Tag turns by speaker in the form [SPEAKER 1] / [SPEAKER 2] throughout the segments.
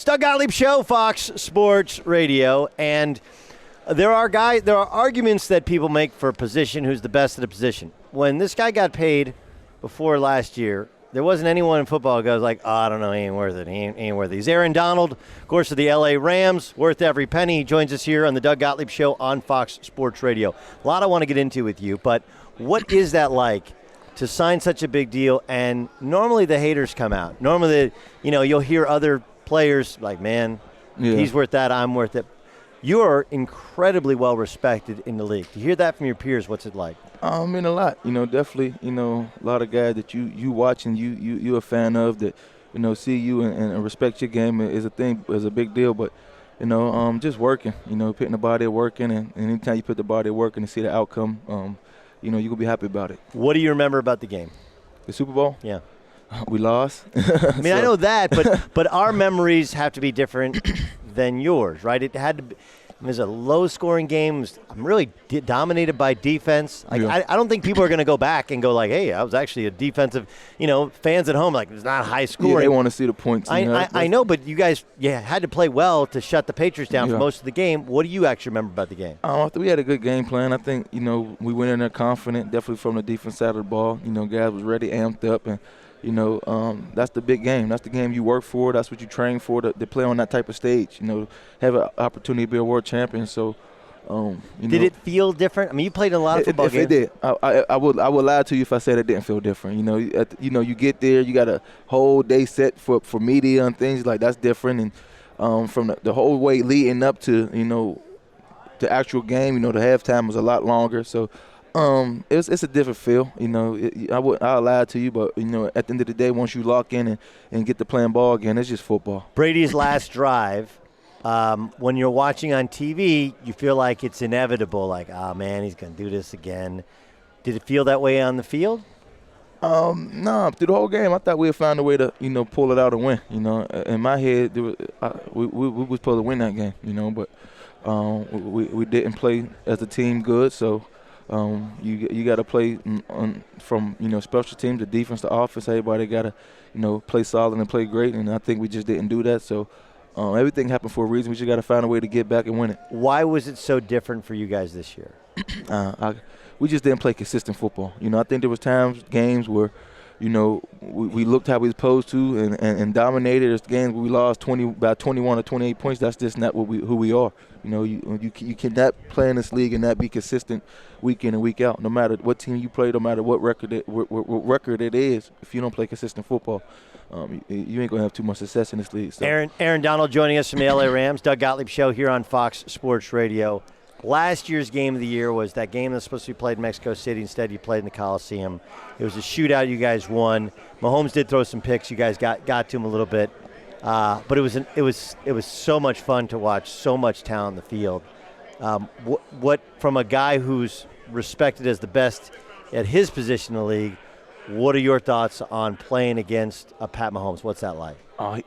[SPEAKER 1] It's Doug Gottlieb Show, Fox Sports Radio, and there are arguments that people make for a position who's the best at a position. When this guy got paid before last year, there wasn't anyone in football who goes like, oh, I don't know, he ain't worth it. He ain't worth it. He's Aaron Donald, of course, of the L.A. Rams, worth every penny. He joins us here on the Doug Gottlieb Show on Fox Sports Radio. A lot I want to get into with you, but what is that like to sign such a big deal? And normally the haters come out. Normally, you'll hear other players like, man, he's worth that, I'm worth it. You are incredibly well respected in the league. To hear that from your peers, what's it like?
[SPEAKER 2] I mean, a lot. Definitely, a lot of guys that you watch and you're a fan of that, see you and respect your game is a big deal. But, just working, putting the body at working, and anytime you put the body at working and see the outcome, you're going to be happy about it.
[SPEAKER 1] What do you remember about the game?
[SPEAKER 2] The Super Bowl?
[SPEAKER 1] Yeah.
[SPEAKER 2] We lost.
[SPEAKER 1] I mean, I know that, but our memories have to be different than yours, right? It had to be. It was a low-scoring game. I'm really dominated by defense. I don't think people are going to go back and go like, hey, I was actually a defensive, fans at home, like, it's not high scoring.
[SPEAKER 2] Yeah, they want to see the points.
[SPEAKER 1] I know, but you guys had to play well to shut the Patriots down for most of the game. What do you actually remember about the game?
[SPEAKER 2] We had a good game plan. I think, we went in there confident, definitely from the defense side of the ball. Guys was ready, amped up, and that's the big game. That's the game you work for. That's what you train for, to play on that type of stage, have an opportunity to be a world champion. So,
[SPEAKER 1] Did it feel different? I mean, you played in a lot of football games.
[SPEAKER 2] It did. I would lie to you if I said it didn't feel different. You get there, you got a whole day set for media and things like that's different. And from the whole way leading up to, the actual game, the halftime was a lot longer. So, it's a different feel. I'll lie to you, but at the end of the day, once you lock in and get to playing ball again, it's just football.
[SPEAKER 1] Brady's last drive, when you're watching on TV, you feel like it's inevitable. Like, oh man, he's gonna do this again. Did it feel that way on the field?
[SPEAKER 2] No, through the whole game, I thought we'd find a way to pull it out and win. In my head, we was supposed to win that game. But we didn't play as a team good, so. You got to play from special teams to defense to offense. Everybody got to play solid and play great, and I think we just didn't do that. So everything happened for a reason. We just got to find a way to get back and win it.
[SPEAKER 1] Why was it so different for you guys this year?
[SPEAKER 2] We just didn't play consistent football. I think there was games where we looked how we were supposed to and dominated. There's games where we lost about 21 or 28 points. That's just not who we are. You cannot play in this league and not be consistent week in and week out. No matter what team you play, no matter what record it is, if you don't play consistent football, you ain't gonna have too much success in this league. So.
[SPEAKER 1] Aaron Donald joining us from the L.A. Rams. Doug Gottlieb Show here on Fox Sports Radio. Last year's game of the year was that game that's supposed to be played in Mexico City. Instead, you played in the Coliseum. It was a shootout. You guys won. Mahomes did throw some picks. You guys got to him a little bit, but it was so much fun to watch. So much talent in the field. What from a guy who's respected as the best at his position in the league? What are your thoughts on playing against Pat Mahomes? What's that like?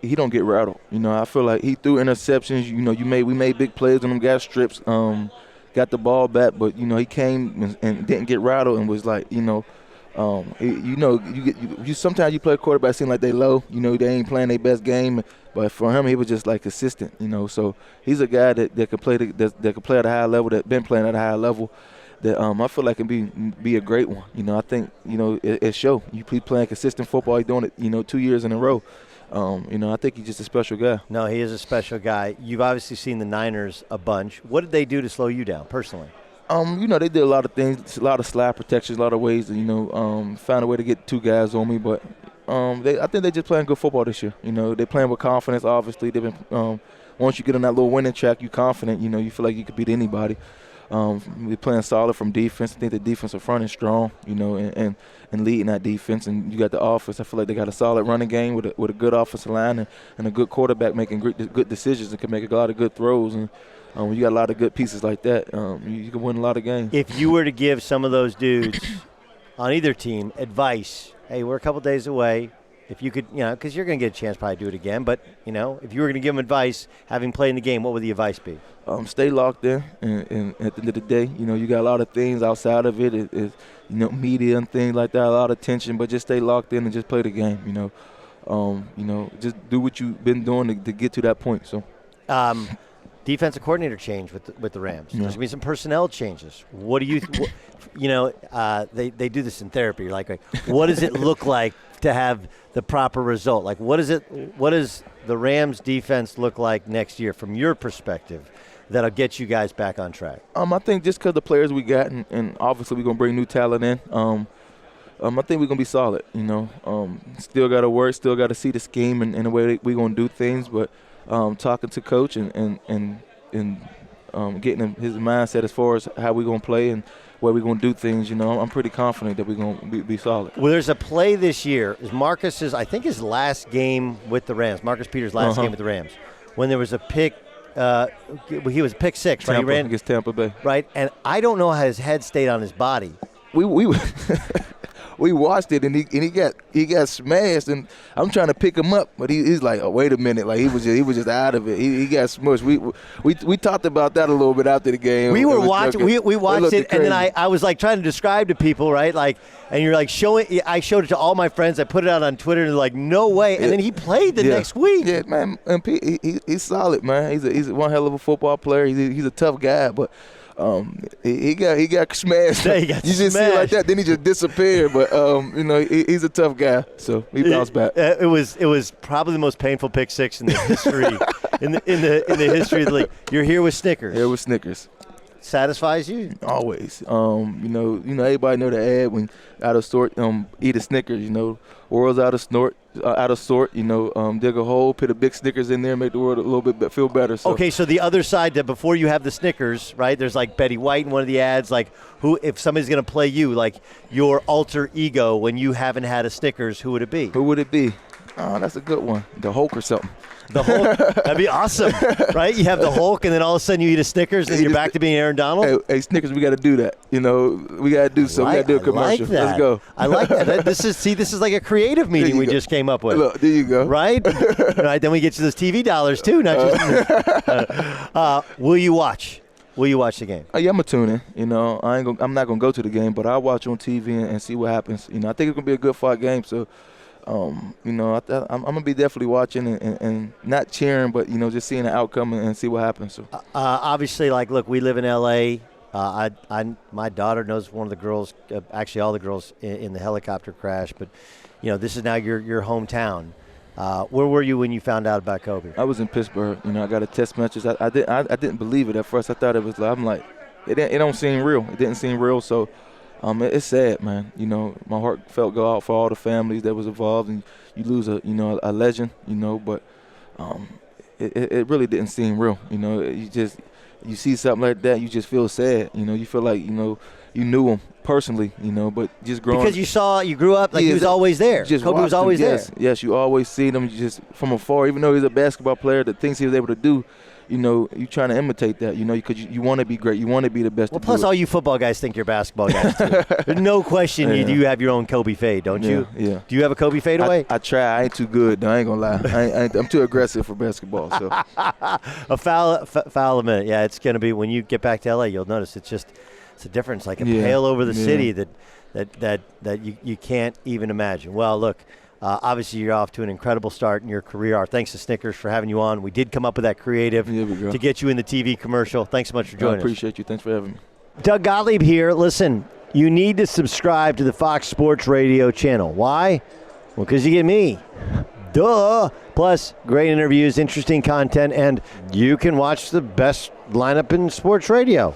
[SPEAKER 2] He don't get rattled. I feel like he threw interceptions. We made big plays on them gas strips. Got the ball back, but he came and didn't get rattled and was like, sometimes you play a quarterback seem like they low. They ain't playing their best game, but for him he was just like consistent. So he's a guy that can play that can play at a high level. That been playing at a high level. That I feel like can be a great one. I think it show. You keep playing consistent football. You're doing it 2 years in a row. I think he's just a special guy.
[SPEAKER 1] No, he is a special guy. You've obviously seen the Niners a bunch. What did they do to slow you down personally?
[SPEAKER 2] They did a lot of things, a lot of slide protections, a lot of ways to, find a way to get two guys on me. But I think they just playing good football this year. They're playing with confidence, obviously. They've been once you get on that little winning track, you're confident. You feel like you could beat anybody. We're playing solid from defense. I think the defensive front is strong, and leading that defense. And you got the offense. I feel like they got a solid running game with a good offensive line and a good quarterback making good decisions and can make a lot of good throws. And when you got a lot of good pieces like that, you can win a lot of games.
[SPEAKER 1] If you were to give some of those dudes on either team advice, hey, we're a couple days away. If you could, because you're going to get a chance probably to do it again, but, if you were going to give them advice, having played in the game, what would the advice be?
[SPEAKER 2] Stay locked in, and at the end of the day, you got a lot of things outside of it, media and things like that, a lot of tension, but just stay locked in and just play the game, just do what you've been doing to get to that point. So.
[SPEAKER 1] Defensive coordinator change with the Rams. There's going to be some personnel changes. What do you, they do this in therapy. You're like, what does it look like to have the proper result? Like, what does the Rams defense look like next year from your perspective that'll get you guys back on track?
[SPEAKER 2] I think just because the players we got, and obviously we're going to bring new talent in, I think we're going to be solid, Still got to work, still got to see the scheme and the way we're going to do things, but talking to coach and getting his mindset as far as how we're going to play and where we're going to do things, I'm pretty confident that we're going to be solid.
[SPEAKER 1] Well, there's a play this year. Is Marcus's, I think his last game with the Rams, Marcus Peters' last game with the Rams, when there was a pick, he was pick six, right? He ran
[SPEAKER 2] against Tampa Bay.
[SPEAKER 1] Right, and I don't know how his head stayed on his body.
[SPEAKER 2] We watched it and he got smashed, and I'm trying to pick him up, but he's like, oh, wait a minute, like he was just out of it. He got smushed. We talked about that a little bit after the game.
[SPEAKER 1] We were watching. We watched it, and then I was like trying to describe to people, right? Like, and you're like showing. I showed it to all my friends. I put it out on Twitter, and they're like, no way. And then he played the next week.
[SPEAKER 2] Yeah, man. And he's solid, man. He's one hell of a football player. He's a tough guy, but. He got smashed.
[SPEAKER 1] Yeah, he got
[SPEAKER 2] you just see it like that, then he just disappeared. But he's a tough guy, so he bounced back.
[SPEAKER 1] It was probably the most painful pick six in the history in the history of the league. You're here with Snickers.
[SPEAKER 2] Here with Snickers.
[SPEAKER 1] Satisfies you?
[SPEAKER 2] Always. Everybody know the ad when out of sort, eat a Snickers. World's out of sort. Dig a hole, put a big Snickers in there, make the world a little bit feel better. So.
[SPEAKER 1] Okay, so the other side, that before you have the Snickers, right? There's like Betty White in one of the ads, like who, if somebody's going to play you, like your alter ego when you haven't had a Snickers, who would it be?
[SPEAKER 2] Who would it be? Oh, that's a good one. The Hulk or something.
[SPEAKER 1] The Hulk, that'd be awesome, right? You have the Hulk, and then all of a sudden you eat a Snickers, and you're back to being Aaron Donald.
[SPEAKER 2] Hey, Snickers, we got to do that. We got to do something. We got to do a commercial.
[SPEAKER 1] Like that.
[SPEAKER 2] Let's go.
[SPEAKER 1] I like that. This is like a creative meeting we just came up with.
[SPEAKER 2] Look, there you go.
[SPEAKER 1] Right? Right. Then we get you those TV dollars too. Not just. Will you watch? Will you watch the game?
[SPEAKER 2] Yeah, I'm a tune in. I'm not gonna go to the game, but I'll watch on TV and see what happens. I think it's gonna be a good fight game. So. I'm gonna be definitely watching and not cheering, but just seeing the outcome and see what happens. So.
[SPEAKER 1] Obviously, look, we live in L.A. My daughter knows one of the girls, actually all the girls in the helicopter crash. But this is now your hometown. Where were you when you found out about Kobe?
[SPEAKER 2] I was in Pittsburgh. I got a test matches. I didn't believe it at first. I thought it was like, it don't seem real. It didn't seem real. So. It's sad, man. My heart felt go out for all the families that was involved, and you lose a legend, but it really didn't seem real. You see something like that, you just feel sad. You feel like you knew him personally, but just growing.
[SPEAKER 1] Because you grew up like he was always there. Kobe was always there.
[SPEAKER 2] Yes, you always see him just from afar. Even though he's a basketball player, the things he was able to do. You trying to imitate that, because you want to be great. You want to be the best.
[SPEAKER 1] Well, plus all you football guys think you're basketball guys, too. There's no question you have your own Kobe fade, don't you?
[SPEAKER 2] Yeah.
[SPEAKER 1] Do you have a Kobe fadeaway?
[SPEAKER 2] I try. I ain't too good, though. I ain't going to lie. I'm too aggressive for basketball. So.
[SPEAKER 1] A foul a minute. Yeah, it's going to be when you get back to L.A., you'll notice it's a difference, like a pale over the city that you can't even imagine. Well, look. Obviously, you're off to an incredible start in your career. Our thanks to Snickers for having you on. We did come up with that creative to get you in the TV commercial. Thanks so much for joining us.
[SPEAKER 2] I appreciate you. Thanks for having me.
[SPEAKER 1] Doug Gottlieb here. Listen, you need to subscribe to the Fox Sports Radio channel. Why? Well, because you get me. Duh. Plus, great interviews, interesting content, and you can watch the best lineup in sports radio.